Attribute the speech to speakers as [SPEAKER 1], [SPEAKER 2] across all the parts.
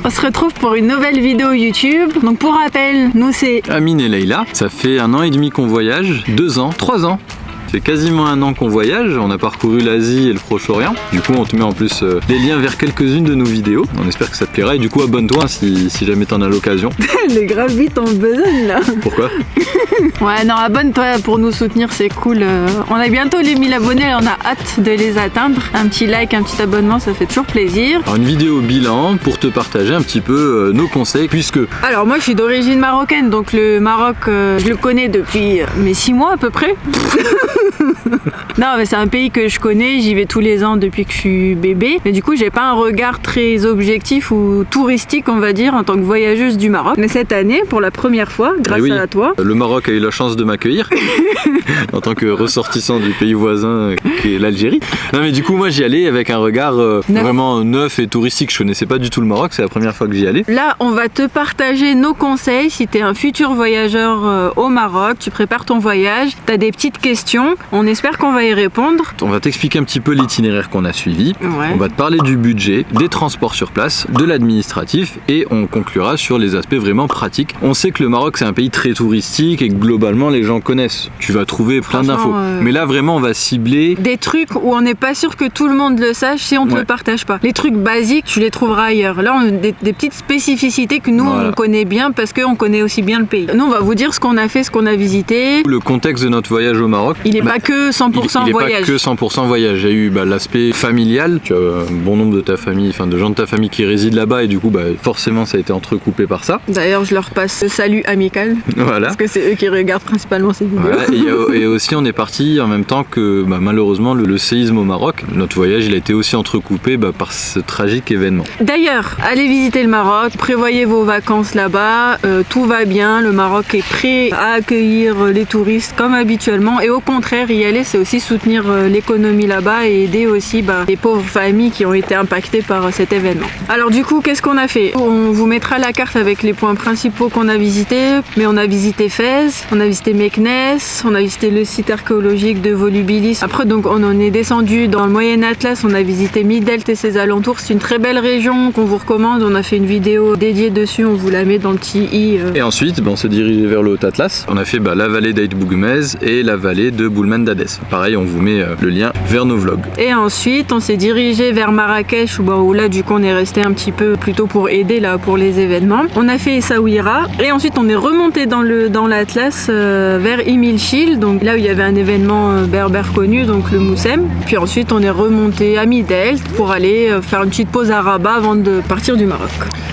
[SPEAKER 1] On se retrouve pour une nouvelle vidéo YouTube. Donc pour rappel, nous c'est
[SPEAKER 2] Amine et Leïla. Ça fait 1 an et demi qu'on voyage, 2 ans, 3 ans. Ça fait quasiment 1 an qu'on voyage, on a parcouru l'Asie et le Proche-Orient. Du coup on te met en plus les liens vers quelques-unes de nos vidéos. On espère que ça te plaira et du coup abonne-toi si jamais t'en as l'occasion.
[SPEAKER 1] Elle est grave vite en besogne là.
[SPEAKER 2] Pourquoi?
[SPEAKER 1] Ouais non, abonne-toi pour nous soutenir, c'est cool. On a bientôt les 1000 abonnés, on a hâte de les atteindre. Un petit like, un petit abonnement, ça fait toujours plaisir.
[SPEAKER 2] Alors une vidéo bilan pour te partager un petit peu nos conseils puisque...
[SPEAKER 1] Alors moi je suis d'origine marocaine, donc le Maroc je le connais depuis mes 6 mois à peu près. Non mais c'est un pays que je connais, j'y vais tous les ans depuis que je suis bébé. Mais du coup j'ai pas un regard très objectif ou touristique on va dire en tant que voyageuse du Maroc. Mais cette année pour la première fois, grâce à toi.
[SPEAKER 2] Le Maroc a eu la chance de m'accueillir en tant que ressortissant du pays voisin qui est l'Algérie. Non mais du coup moi j'y allais avec un regard vraiment neuf et touristique. Je connaissais pas du tout le Maroc, c'est la première fois que j'y allais.
[SPEAKER 1] Là on va te partager nos conseils si tu es un futur voyageur au Maroc, tu prépares ton voyage, tu as des petites questions, on espère qu'on va y répondre.
[SPEAKER 2] On va t'expliquer un petit peu l'itinéraire qu'on a suivi,
[SPEAKER 1] ouais.
[SPEAKER 2] On va te parler du budget, des transports sur place, de l'administratif et on conclura sur les aspects vraiment pratiques. On sait que le Maroc c'est un pays très touristique et que globalement les gens connaissent. Tu vas trouver plein d'infos. Mais là vraiment on va cibler
[SPEAKER 1] des trucs où on n'est pas sûr que tout le monde le sache si on ne te le partage pas. Les trucs basiques tu les trouveras ailleurs. Là on a des petites spécificités que nous on connaît bien parce qu'on connaît aussi bien le pays. Nous on va vous dire ce qu'on a fait, ce qu'on a visité.
[SPEAKER 2] Le contexte de notre voyage au Maroc.
[SPEAKER 1] Il n'est pas que 100% voyage.
[SPEAKER 2] Pas que 100% voyage. Il y a eu l'aspect familial. Tu as un bon nombre de ta famille, enfin de gens de ta famille qui résident là-bas et du coup forcément ça a été entrecoupé par ça.
[SPEAKER 1] D'ailleurs je leur passe le salut amical.
[SPEAKER 2] Voilà.
[SPEAKER 1] Parce que c'est eux qui regardent principalement ces vidéos.
[SPEAKER 2] Voilà. Et aussi on est parti en même temps que malheureusement le séisme au Maroc. Notre voyage il a été aussi entrecoupé par ce tragique événement.
[SPEAKER 1] D'ailleurs, allez visiter le Maroc, prévoyez vos vacances là-bas, tout va bien, le Maroc est prêt à accueillir les touristes comme habituellement et au contraire y aller c'est aussi soutenir l'économie là-bas et aider aussi les pauvres familles qui ont été impactées par cet événement. Alors du coup qu'est-ce qu'on a fait? On vous mettra la carte avec les points principaux qu'on a visités, mais on a visité Fès, on a visité Meknès, on a visité le site archéologique de Volubilis. Après donc on en est descendu dans le Moyen Atlas, on a visité Midelt et ses alentours, c'est une très belle région qu'on vous recommande, on a fait une vidéo dédiée dessus, on vous la met dans le petit i.
[SPEAKER 2] Et ensuite on s'est dirigé vers le Haut Atlas, on a fait la vallée d'Aït Bougmez et la vallée de Boulmen d'Adès. Pareil on vous met le lien vers nos vlogs.
[SPEAKER 1] Et ensuite on s'est dirigé vers Marrakech où là du coup on est resté un petit peu plutôt pour aider là pour les événements. On a fait Essaouira et ensuite on est remonté dans l'Atlas vers Imilchil, donc là où il y avait un événement berbère connu, donc le Moussem. Puis ensuite on est remonté à Midelt pour aller faire une petite pause à Rabat avant de partir du Maroc.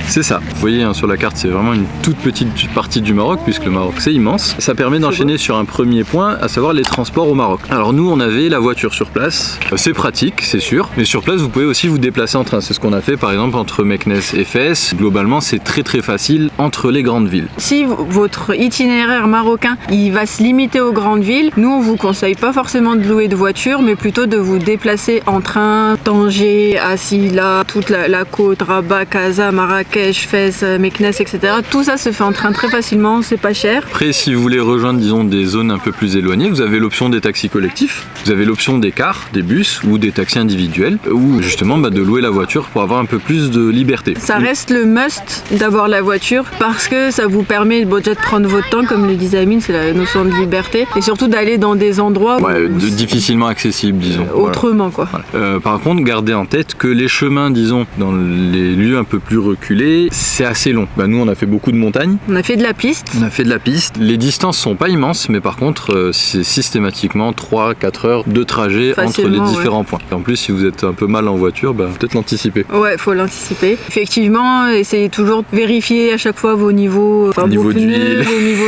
[SPEAKER 2] C'est ça, vous voyez sur la carte c'est vraiment une toute petite partie du Maroc puisque le Maroc c'est immense. Ça permet d'enchaîner sur un premier point, à savoir les transports au Maroc. Alors nous on avait la voiture sur place, c'est pratique c'est sûr, mais sur place vous pouvez aussi vous déplacer en train. C'est ce qu'on a fait par exemple entre Meknès et Fès. Globalement c'est très facile entre les grandes villes.
[SPEAKER 1] Si votre itinéraire marocain il va se limiter aux grandes villes, nous on vous conseille pas forcément de louer de voiture mais plutôt de vous déplacer en train, Tanger, Asila, toute la côte, Rabat, Casa, Marrakech, Fès, Meknès, etc. Tout ça se fait en train très facilement, c'est pas cher.
[SPEAKER 2] Après si vous voulez rejoindre disons des zones un peu plus éloignées, vous avez l'option des taxis collectifs, vous avez l'option des cars, des bus ou des taxis individuels ou justement de louer la voiture pour avoir un peu plus de liberté.
[SPEAKER 1] Ça reste le must d'avoir la voiture parce que ça vous permet déjà de prendre votre temps comme le disait Amine, c'est la notion de liberté et surtout d'aller dans des endroits
[SPEAKER 2] difficilement accessibles disons.
[SPEAKER 1] Autrement quoi.
[SPEAKER 2] Voilà. Par contre gardez en tête que les chemins disons dans les lieux un peu plus reculés c'est assez long. Nous on a fait beaucoup de montagnes.
[SPEAKER 1] On a fait de la piste.
[SPEAKER 2] Les distances sont pas immenses mais par contre c'est systématiquement 3-4 heures de trajet entre les différents points. Et en plus si vous êtes un peu mal en voiture, peut-être l'anticiper.
[SPEAKER 1] Ouais, faut l'anticiper. Effectivement, essayez toujours de vérifier à chaque fois vos niveaux, vos niveaux de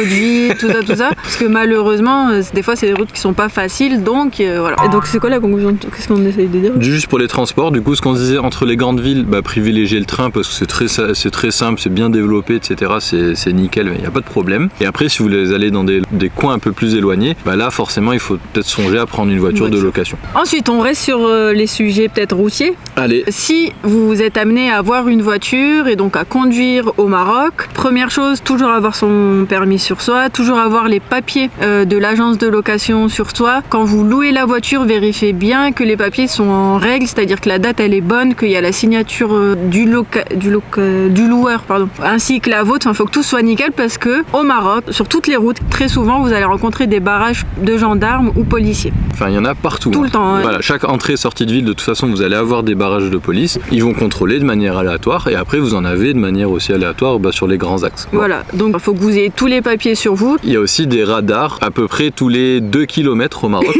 [SPEAKER 1] vie, tout ça. Parce que malheureusement, des fois c'est des routes qui sont pas faciles, donc voilà. Et donc c'est quoi la conclusion? Qu'est-ce qu'on essaye de dire?
[SPEAKER 2] Juste pour les transports, du coup ce qu'on disait entre les grandes villes, privilégiez le train parce que c'est très simple, c'est bien développé, etc. C'est nickel, il n'y a pas de problème. Et après si vous voulez aller dans des coins un peu plus éloignés, là forcément forcément il faut peut-être songer à prendre une voiture de location.
[SPEAKER 1] Ensuite, on reste sur les sujets peut-être routiers.
[SPEAKER 2] Allez.
[SPEAKER 1] Si vous êtes amené à avoir une voiture et donc à conduire au Maroc, première chose, toujours avoir son permis sur soi, toujours avoir les papiers de l'agence de location sur soi. Quand vous louez la voiture, vérifiez bien que les papiers sont en règle, c'est-à-dire que la date elle est bonne, qu'il y a la signature du loueur, ainsi que la vôtre. Il faut que tout soit nickel parce que au Maroc, sur toutes les routes, très souvent vous allez rencontrer des barrages de gendarmes ou policiers.
[SPEAKER 2] Enfin, il y en a partout.
[SPEAKER 1] Tout le temps.
[SPEAKER 2] Voilà, chaque entrée et sortie de ville, de toute façon, vous allez avoir des barrages de police. Ils vont contrôler de manière aléatoire et après vous en avez de manière aussi aléatoire sur les grands axes.
[SPEAKER 1] Voilà, donc il faut que vous ayez tous les papiers sur vous.
[SPEAKER 2] Il y a aussi des radars à peu près tous les 2 km au Maroc.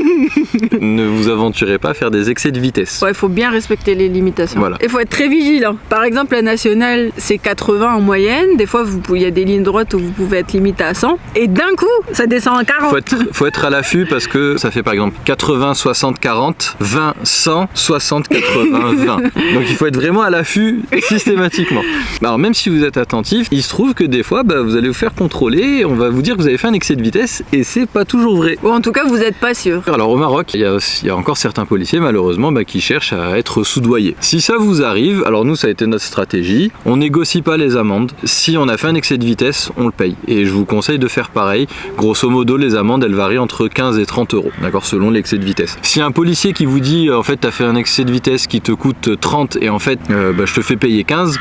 [SPEAKER 2] Ne vous aventurez pas à faire des excès de vitesse.
[SPEAKER 1] Ouais, il faut bien respecter les limitations.
[SPEAKER 2] Voilà.
[SPEAKER 1] Il faut être très vigilant. Par exemple, la nationale, c'est 80 en moyenne. Des fois, il y a des lignes droites où vous pouvez être limité à 100. Et d'un coup, ça descend à 40.
[SPEAKER 2] Faut être à l'affût parce que ça fait par exemple 80, 60, 40, 20, 100, 60, 80, 20. Donc il faut être vraiment à l'affût systématiquement. Alors même si vous êtes attentif, il se trouve que des fois, vous allez vous faire contrôler. On va vous dire que vous avez fait un excès de vitesse et c'est pas toujours vrai.
[SPEAKER 1] Ou en tout cas, vous n'êtes pas sûr.
[SPEAKER 2] Alors au Maroc, il y a encore certains policiers malheureusement qui cherchent à être soudoyés. Si ça vous arrive, alors nous ça a été notre stratégie, on négocie pas les amendes. Si on a fait un excès de vitesse, on le paye. Et je vous conseille de faire pareil. Grosso modo, les amendes elles varient entre 15 et 30 euros, d'accord, selon l'excès de vitesse. Si un policier qui vous dit en fait t'as fait un excès de vitesse qui te coûte 30 et en fait je te fais payer 15,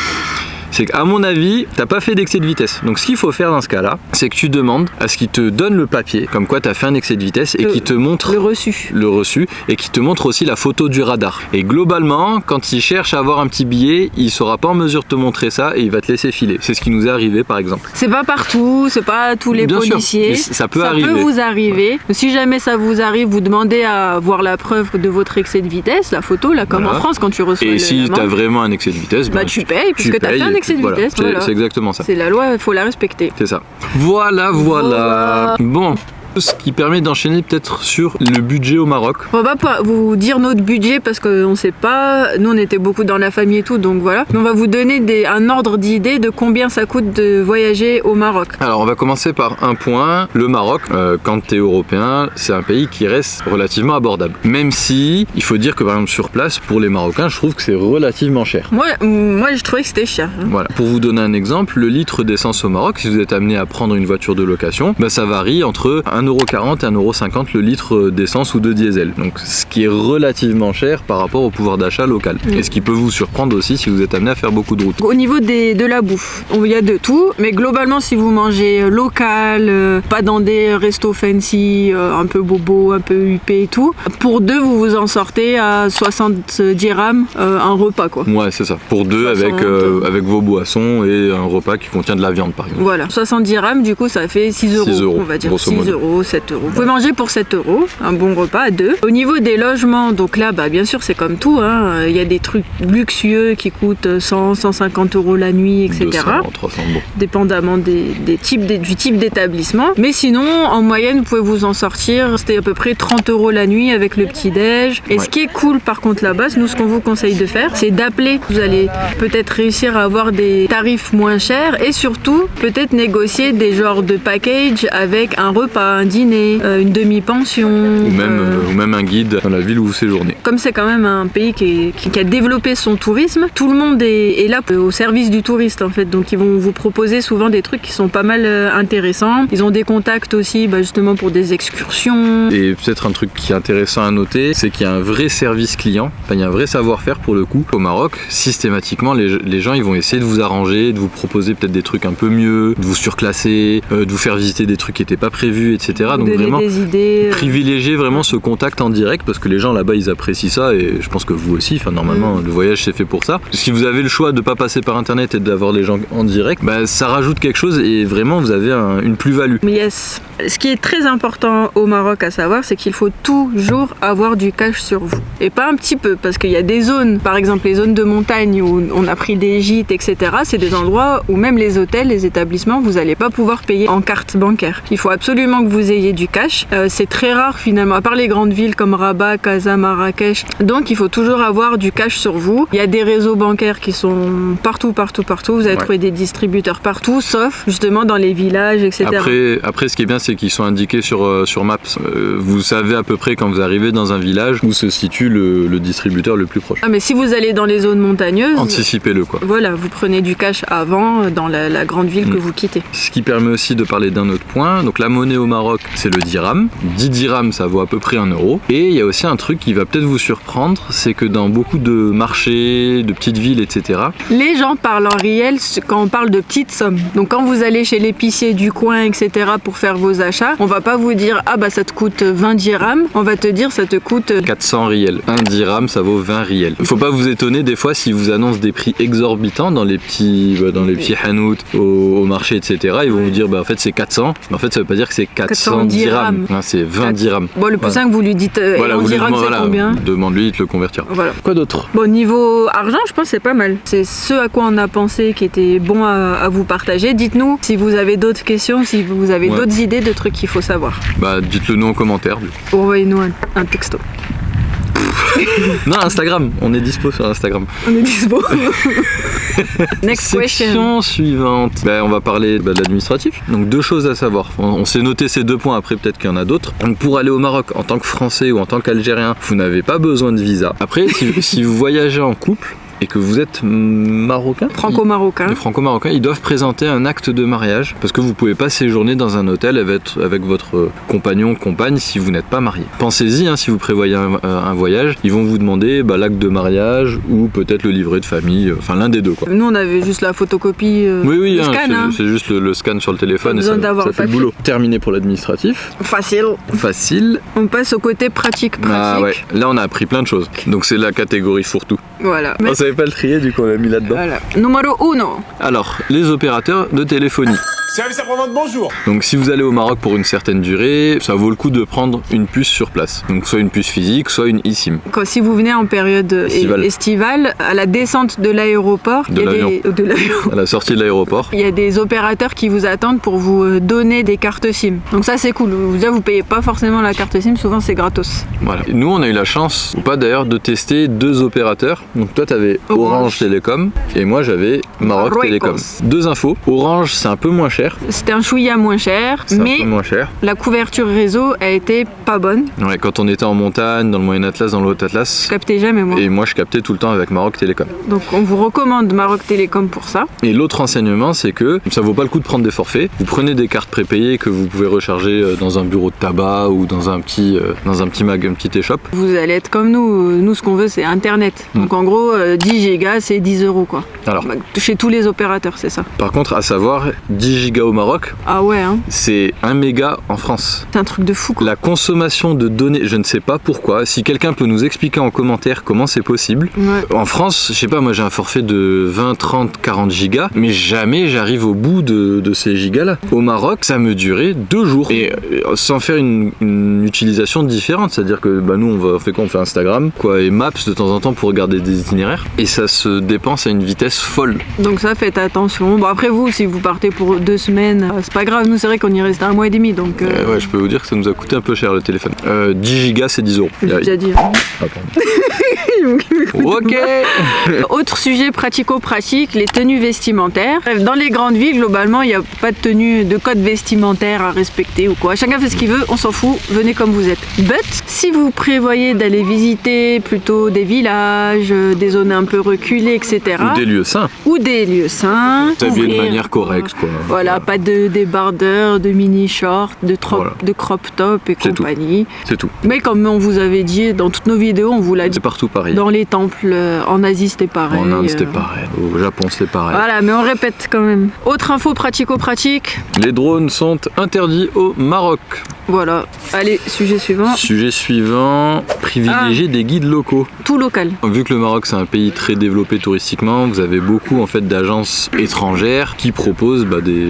[SPEAKER 2] c'est qu'à mon avis, t'as pas fait d'excès de vitesse. Donc ce qu'il faut faire dans ce cas-là, c'est que tu demandes à ce qu'il te donne le papier, comme quoi t'as fait un excès de vitesse, et qu'il te montre le reçu, et qu'il te montre aussi la photo du radar. Et globalement, quand il cherche à avoir un petit billet, il sera pas en mesure de te montrer ça et il va te laisser filer. C'est ce qui nous est arrivé par exemple.
[SPEAKER 1] C'est pas partout, c'est pas tous les policiers.
[SPEAKER 2] Sûr, ça peut arriver.
[SPEAKER 1] Ça peut vous arriver. Si jamais ça vous arrive, vous demandez à voir la preuve de votre excès de vitesse, la photo, là comme en France quand tu reçois.
[SPEAKER 2] Et si t'as vraiment un excès de vitesse,
[SPEAKER 1] tu payes puisque t'as fait un excès de vitesse.
[SPEAKER 2] Voilà. C'est exactement ça.
[SPEAKER 1] C'est la loi, il faut la respecter.
[SPEAKER 2] C'est ça. Voilà. Bon. Ce qui permet d'enchaîner peut-être sur le budget au Maroc.
[SPEAKER 1] On va pas vous dire notre budget parce qu'on sait pas. Nous on était beaucoup dans la famille et tout, donc voilà. Mais on va vous donner un ordre d'idée de combien ça coûte de voyager au Maroc.
[SPEAKER 2] Alors on va commencer par un point. Le Maroc, quand tu es européen, c'est un pays qui reste relativement abordable. Même si, il faut dire que par exemple sur place, pour les Marocains, je trouve que c'est relativement cher.
[SPEAKER 1] Moi je trouvais que c'était cher.
[SPEAKER 2] Voilà. Pour vous donner un exemple, le litre d'essence au Maroc, si vous êtes amené à prendre une voiture de location, ça varie entre 1,40 € et 1,50 € le litre d'essence ou de diesel. Donc ce qui est relativement cher par rapport au pouvoir d'achat local. Et ce qui peut vous surprendre aussi si vous êtes amené à faire beaucoup de routes.
[SPEAKER 1] Au niveau de la bouffe, il y a de tout, mais globalement si vous mangez local, pas dans des restos fancy, un peu bobo, un peu huppé et tout, pour deux vous vous en sortez à 60 dirhams un repas quoi.
[SPEAKER 2] Ouais c'est ça, pour deux 60, avec vos boissons et un repas qui contient de la viande par exemple.
[SPEAKER 1] Voilà, 60 dirhams du coup ça fait 6 €, on va dire 6 €, 7 €. Vous pouvez manger pour 7 €, un bon repas à deux. Au niveau des logements, donc là bien sûr c'est comme tout, il y a des trucs luxueux qui coûtent 100, 150 € la nuit, etc.
[SPEAKER 2] 200, 300, bon.
[SPEAKER 1] Dépendamment du type d'établissement. Mais sinon, en moyenne, vous pouvez vous en sortir, c'était à peu près 30 € la nuit avec le petit-déj. Et ce qui est cool par contre là-bas, nous ce qu'on vous conseille de faire, c'est d'appeler. Vous allez peut-être réussir à avoir des tarifs moins chers et surtout peut-être négocier des genres de package avec un repas, un dîner, une demi-pension.
[SPEAKER 2] Ou même un guide dans la ville où vous séjournez.
[SPEAKER 1] Comme c'est quand même un pays qui a développé son tourisme, tout le monde est là au service du touriste en fait. Donc ils vont vous proposer souvent des trucs qui sont pas mal intéressants. Ils ont des contacts aussi justement pour des excursions.
[SPEAKER 2] Et peut-être un truc qui est intéressant à noter, c'est qu'il y a un vrai service client, il y a un vrai savoir-faire pour le coup. Au Maroc, systématiquement, les gens ils vont essayer de vous arranger, de vous proposer peut-être des trucs un peu mieux, de vous surclasser, de vous faire visiter des trucs qui n'étaient pas prévus, etc. Donc vraiment
[SPEAKER 1] des idées,
[SPEAKER 2] privilégier vraiment ce contact en direct parce que les gens là-bas ils apprécient ça et je pense que vous aussi, normalement le voyage c'est fait pour ça. Si vous avez le choix de pas passer par internet et d'avoir les gens en direct, ça rajoute quelque chose et vraiment vous avez une plus-value.
[SPEAKER 1] Yes. Ce qui est très important au Maroc à savoir, c'est qu'il faut toujours avoir du cash sur vous. Et pas un petit peu, parce qu'il y a des zones, par exemple les zones de montagne où on a pris des gîtes, etc. C'est des endroits où même les hôtels, les établissements, vous n'allez pas pouvoir payer en carte bancaire. Il faut absolument que vous vous ayez du cash. C'est très rare finalement, à part les grandes villes comme Rabat, Casa, Marrakech. Donc il faut toujours avoir du cash sur vous. Il y a des réseaux bancaires qui sont partout. Vous allez trouver des distributeurs partout, sauf justement dans les villages, etc.
[SPEAKER 2] Après, ce qui est bien, c'est qu'ils sont indiqués sur Maps. Vous savez à peu près quand vous arrivez dans un village où se situe le distributeur le plus proche.
[SPEAKER 1] Ah, mais si vous allez dans les zones montagneuses,
[SPEAKER 2] anticipez-le quoi.
[SPEAKER 1] Voilà, vous prenez du cash avant dans la grande ville que vous quittez.
[SPEAKER 2] Ce qui permet aussi de parler d'un autre point. Donc la monnaie au Maroc, c'est le dirham. 10 dirhams, ça vaut à peu près 1 euro. Et il y a aussi un truc qui va peut-être vous surprendre, c'est que dans beaucoup de marchés, de petites villes, etc.
[SPEAKER 1] Les gens parlent en réel quand on parle de petites sommes. Donc quand vous allez chez l'épicier du coin, etc. pour faire vos achats, on va pas vous dire ah bah ça te coûte 20 dirhams, on va te dire ça te coûte
[SPEAKER 2] 400 riels. 1 dirham, ça vaut 20 riels. Faut pas vous étonner des fois si vous annoncent des prix exorbitants dans les petits hanout, au marché, etc. Ils vont vous dire bah en fait c'est 400, mais en fait ça veut pas dire que c'est 400 dirhams. Non, c'est 20 dirhams.
[SPEAKER 1] Bon, le plus simple, vous lui dites en dirhams c'est combien.
[SPEAKER 2] Demande-lui de te le convertir.
[SPEAKER 1] Voilà.
[SPEAKER 2] Quoi d'autre?
[SPEAKER 1] Bon, niveau argent, je pense que c'est pas mal. C'est ce à quoi on a pensé qui était bon à vous partager. Dites-nous si vous avez d'autres questions, si vous avez d'autres idées de trucs qu'il faut savoir.
[SPEAKER 2] Bah dites-le nous en commentaire.
[SPEAKER 1] Envoyez-nous un texto.
[SPEAKER 2] Non, Instagram, on est dispo sur Instagram.
[SPEAKER 1] On est dispo. Next question.
[SPEAKER 2] Section suivante. On va parler de l'administratif. Donc 2 choses à savoir. On s'est noté ces 2 points, après peut-être qu'il y en a d'autres. Donc pour aller au Maroc en tant que Français ou en tant qu'Algérien, vous n'avez pas besoin de visa. Après, si vous voyagez en couple et que vous êtes marocain,
[SPEAKER 1] franco-marocain,
[SPEAKER 2] ils doivent présenter un acte de mariage parce que vous pouvez pas séjourner dans un hôtel avec votre compagnon, compagne si vous n'êtes pas marié. Pensez-y, si vous prévoyez un voyage, ils vont vous demander l'acte de mariage ou peut-être le livret de famille, enfin l'un des deux quoi.
[SPEAKER 1] Nous on avait juste la photocopie,
[SPEAKER 2] le
[SPEAKER 1] scan.
[SPEAKER 2] C'est juste le scan sur le téléphone et ça fait le boulot. Terminé pour l'administratif. Facile.
[SPEAKER 1] On passe au côté pratique.
[SPEAKER 2] Ah ouais. Là on a appris plein de choses. Donc c'est la catégorie fourre-tout.
[SPEAKER 1] Voilà.
[SPEAKER 2] On savait pas le trier, du coup on l'a mis là-dedans.
[SPEAKER 1] Voilà. Numéro 1.
[SPEAKER 2] Alors, les opérateurs de téléphonie.
[SPEAKER 3] Service après-vente, bonjour.
[SPEAKER 2] Donc si vous allez au Maroc pour une certaine durée, ça vaut le coup de prendre une puce sur place. Donc soit une puce physique, soit une eSIM.
[SPEAKER 1] Si vous venez en période estivale, à la descente de l'aéroport, à
[SPEAKER 2] la sortie de l'aéroport,
[SPEAKER 1] il y a des opérateurs qui vous attendent pour vous donner des cartes SIM. Donc ça c'est cool. Vous payez pas forcément la carte SIM, souvent c'est gratos.
[SPEAKER 2] Voilà. Nous on a eu la chance, ou pas d'ailleurs, de tester 2 opérateurs. Donc toi t'avais Orange Télécom et moi j'avais Maroc Télécom. 2 infos. Orange c'est un peu moins cher.
[SPEAKER 1] C'était un chouïa moins cher, mais la couverture réseau a été pas bonne.
[SPEAKER 2] Ouais, quand on était en montagne, dans le Moyen Atlas, dans le Haut Atlas.
[SPEAKER 1] Je captais jamais moi.
[SPEAKER 2] Et moi je captais tout le temps avec Maroc Télécom.
[SPEAKER 1] Donc on vous recommande Maroc Télécom pour ça.
[SPEAKER 2] Et l'autre renseignement c'est que ça vaut pas le coup de prendre des forfaits. Vous prenez des cartes prépayées que vous pouvez recharger dans un bureau de tabac ou dans un petit échoppe.
[SPEAKER 1] Vous allez être comme nous. Nous ce qu'on veut c'est internet. Donc en gros 10 gigas c'est 10 € quoi.
[SPEAKER 2] Alors,
[SPEAKER 1] chez tous les opérateurs c'est ça.
[SPEAKER 2] Par contre à savoir 10 gigas au Maroc, c'est 1 méga en France.
[SPEAKER 1] C'est un truc de fou quoi.
[SPEAKER 2] La consommation de données, je ne sais pas pourquoi. Si quelqu'un peut nous expliquer en commentaire comment c'est possible. En France, je sais pas, moi j'ai un forfait de 20, 30, 40 gigas, mais jamais j'arrive au bout de ces gigas là. Au Maroc, ça me durait 2 jours. Et sans faire une utilisation différente, c'est-à-dire que nous on fait quoi? On fait Instagram et Maps de temps en temps pour regarder des itinéraires. Et ça se dépense à une vitesse folle.
[SPEAKER 1] Donc ça, faites attention. Bon après vous, si vous partez pour 2 semaines, c'est pas grave, nous c'est vrai qu'on y reste 1 mois et demi donc...
[SPEAKER 2] ouais, je peux vous dire que ça nous a coûté un peu cher le téléphone. 10 gigas c'est 10 €.
[SPEAKER 1] J'ai déjà dit.
[SPEAKER 2] Ok.
[SPEAKER 1] Autre sujet pratico-pratique, les tenues vestimentaires. Dans les grandes villes, globalement, il n'y a pas de tenue, de code vestimentaire à respecter ou quoi. Chacun fait ce qu'il veut, on s'en fout, venez comme vous êtes. But, si vous prévoyez d'aller visiter plutôt des villages, des zones un peu reculées, etc.
[SPEAKER 2] Ou des lieux sains. S'habiller de manière correcte, quoi.
[SPEAKER 1] Voilà, pas de débardeurs, de mini-shorts, de crop top et compagnie.
[SPEAKER 2] C'est tout.
[SPEAKER 1] Mais comme on vous avait dit dans toutes nos vidéos, on vous l'a dit.
[SPEAKER 2] C'est partout pareil.
[SPEAKER 1] Dans les temples, en Asie c'était pareil.
[SPEAKER 2] En Inde c'était pareil. Au Japon c'était pareil.
[SPEAKER 1] Voilà, mais on répète quand même. Autre info pratico-pratique.
[SPEAKER 2] Les drones sont interdits au Maroc.
[SPEAKER 1] Voilà. Allez, sujet suivant.
[SPEAKER 2] Sujet suivant, privilégier des guides locaux.
[SPEAKER 1] Tout local.
[SPEAKER 2] Vu que le Maroc c'est un pays très développé touristiquement, vous avez beaucoup en fait d'agences étrangères qui proposent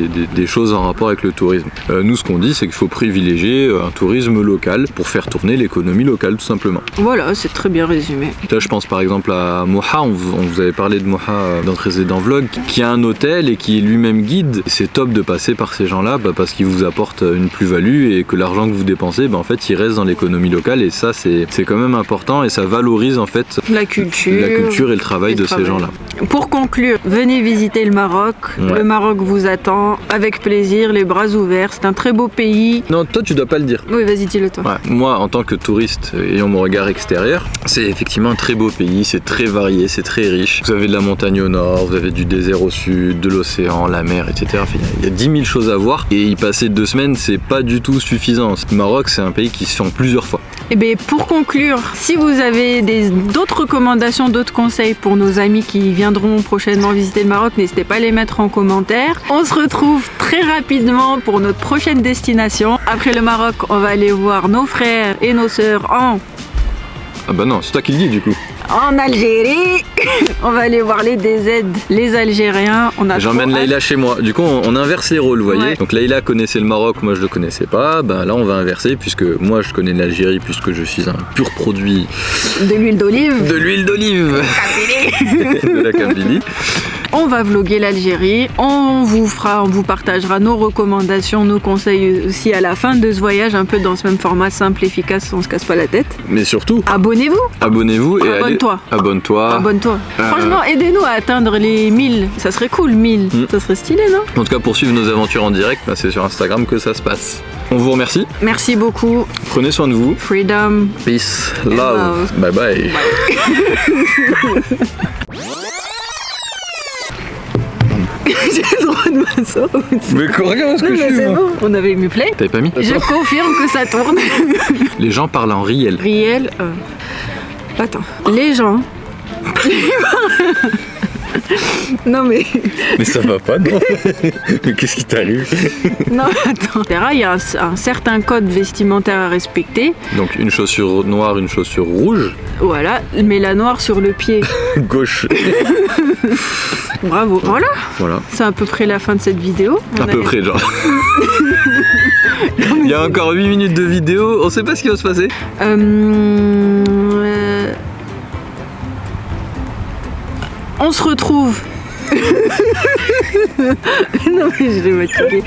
[SPEAKER 2] des choses en rapport avec le tourisme. Nous, ce qu'on dit, c'est qu'il faut privilégier un tourisme local pour faire tourner l'économie locale, tout simplement.
[SPEAKER 1] Voilà, c'est très bien résumé.
[SPEAKER 2] Là, je pense par exemple à Moha, on vous avait parlé de Moha dans Précédent Vlog, qui a un hôtel et qui est lui-même guide. C'est top de passer par ces gens-là parce qu'ils vous apportent une plus-value et que l'argent que vous dépensez, en fait, il reste dans l'économie locale et ça, c'est quand même important et ça valorise en fait
[SPEAKER 1] la culture
[SPEAKER 2] et le travail de ces gens-là.
[SPEAKER 1] Pour conclure, venez visiter le Maroc.
[SPEAKER 2] Ouais.
[SPEAKER 1] Le Maroc vous attend avec plaisir, les bras ouverts. C'est un très beau pays.
[SPEAKER 2] Non, toi, tu dois pas le dire.
[SPEAKER 1] Oui, vas-y, dis-le toi.
[SPEAKER 2] Ouais. Moi, en tant que touriste, ayant mon regard extérieur, c'est effectivement un très beau pays, c'est très varié, c'est très riche. Vous avez de la montagne au nord, vous avez du désert au sud, de l'océan, la mer, etc. Enfin, il y a 10 000 choses à voir et y passer 2 semaines, c'est pas du tout suffisant. Le Maroc, c'est un pays qui se fait en plusieurs fois.
[SPEAKER 1] Et bien, pour conclure, si vous avez d'autres recommandations, d'autres conseils pour nos amis qui viendront prochainement visiter le Maroc, n'hésitez pas à les mettre en commentaire. On se retrouve très rapidement pour notre prochaine destination. Après le Maroc, on va aller voir nos frères et nos sœurs
[SPEAKER 2] Ah bah non, c'est toi qui le dis du coup.
[SPEAKER 1] en Algérie. On va aller voir les DZ, les Algériens.
[SPEAKER 2] J'emmène Leïla chez moi. Du coup, on inverse les rôles, vous voyez.
[SPEAKER 1] Ouais.
[SPEAKER 2] Donc Leïla connaissait le Maroc, moi je le connaissais pas. Ben là, on va inverser puisque moi je connais l'Algérie puisque je suis un pur produit
[SPEAKER 1] de l'huile d'olive.
[SPEAKER 2] de l'huile d'olive. De la Kabylie.
[SPEAKER 1] On va vlogger l'Algérie, on vous partagera nos recommandations, nos conseils aussi à la fin de ce voyage, un peu dans ce même format simple, efficace, on se casse pas la tête.
[SPEAKER 2] Mais surtout,
[SPEAKER 1] Abonnez-vous.
[SPEAKER 2] abonnez-vous et
[SPEAKER 1] Abonne-toi.
[SPEAKER 2] Abonne-toi.
[SPEAKER 1] Abonne-toi. Franchement, aidez-nous à atteindre les 1000. Ça serait cool, 1000. Ça serait stylé, non?
[SPEAKER 2] En tout cas, pour suivre nos aventures en direct, c'est sur Instagram que ça se passe. On vous remercie.
[SPEAKER 1] Merci beaucoup.
[SPEAKER 2] Prenez soin de vous.
[SPEAKER 1] Freedom.
[SPEAKER 2] Peace,
[SPEAKER 1] And
[SPEAKER 2] love.
[SPEAKER 1] love.
[SPEAKER 2] Bye bye.
[SPEAKER 1] J'ai le droit de m'asseoir.
[SPEAKER 2] Mais regarde ce que je suis.
[SPEAKER 1] C'est
[SPEAKER 2] moi.
[SPEAKER 1] bon, on avait mis play.
[SPEAKER 2] T'avais pas mis?
[SPEAKER 1] Je confirme que ça tourne.
[SPEAKER 2] Les gens parlent en riel.
[SPEAKER 1] Riel. Attends. Les gens. Non mais.
[SPEAKER 2] Mais ça va pas, non? Mais qu'est-ce qui t'arrive?
[SPEAKER 1] Non, attends. Il y a un certain code vestimentaire à respecter.
[SPEAKER 2] Donc une chaussure noire, une chaussure rouge.
[SPEAKER 1] Voilà, mais la noire sur le pied.
[SPEAKER 2] Gauche.
[SPEAKER 1] Bravo. Voilà.
[SPEAKER 2] Voilà.
[SPEAKER 1] C'est à peu près la fin de cette vidéo.
[SPEAKER 2] À peu près, genre. Il y a encore 8 minutes de vidéo, on sait pas ce qui va se passer.
[SPEAKER 1] On se retrouve. Non mais je l'ai fatigué.